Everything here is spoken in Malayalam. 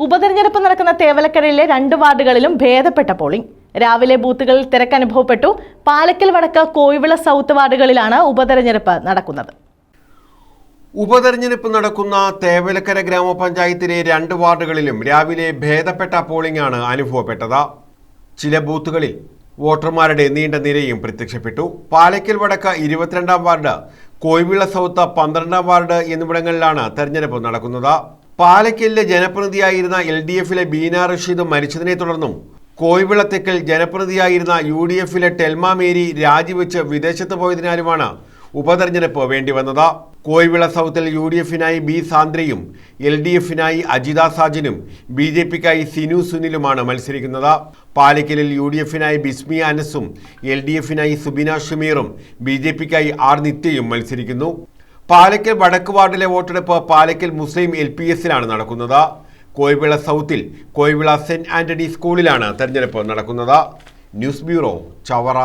ഉപതെരഞ്ഞെടുപ്പ് നടക്കുന്ന തേവലക്കരയിലെ 2 വാർഡുകളിലും ഭേദപ്പെട്ട പോളിംഗ്. രാവിലെ ബൂത്തുകളിൽ തിരക്കനുഭവപ്പെട്ടു. പാലക്കൽ വടക്ക്, കോയിവിള സൗത്ത് വാർഡുകളിലാണ് ഉപതെരഞ്ഞെടുപ്പ് നടക്കുന്നത്. ഉപതെരഞ്ഞെടുപ്പ് നടക്കുന്ന തേവലക്കര ഗ്രാമപഞ്ചായത്തിലെ 2 വാർഡുകളിലും രാവിലെ ഭേദപ്പെട്ട പോളിംഗ് ആണ് അനുഭവപ്പെട്ടത്. ചില ബൂത്തുകളിൽ വോട്ടർമാരുടെ നീണ്ട നിരയും പ്രത്യക്ഷപ്പെട്ടു. പാലക്കൽ വടക്ക് 22-ാം വാർഡ്, കോയിവിള സൗത്ത് 12-ാം വാർഡ് എന്നിവിടങ്ങളിലാണ് തെരഞ്ഞെടുപ്പ് നടക്കുന്നത്. പാലക്കലിലെ ജനപ്രതിനിധിയായിരുന്ന LDF-ലെ ബീന റഷീദ് മരിച്ചതിനെ തുടർന്നും കോയിവിള തെക്കിൽ ജനപ്രതിനിധിയായിരുന്ന UDF-ലെ ടെൽമ മേരി രാജിവെച്ച് വിദേശത്ത് പോയതിനാലുമാണ് ഉപതെരഞ്ഞെടുപ്പ് വേണ്ടിവന്നത്. കോയിവിള സൗത്തിൽ UDF-നായി B സാന്ദ്രയും LDF-നായി അജിത സാജനും BJP-ക്കായി സിനു സുനിലുമാണ് മത്സരിക്കുന്നത്. പാലക്കലിൽ UDF-നായി ബിസ്മി അനസും LDF-നായി സുബിന ഷമീറും BJP-ക്കായി R നിത്യയും മത്സരിക്കുന്നു. പാലക്കൽ വടക്ക് വാർഡിലെ വോട്ടെടുപ്പ് പാലക്കൽ മുസ്ലിം LPS-ലാണ് നടക്കുന്നത്. കോയിവിള സൗത്തിൽ കോയിവിള സെന്റ് ആന്റണി സ്കൂളിലാണ് തെരഞ്ഞെടുപ്പ് നടക്കുന്നത്. News bureau, Chavara.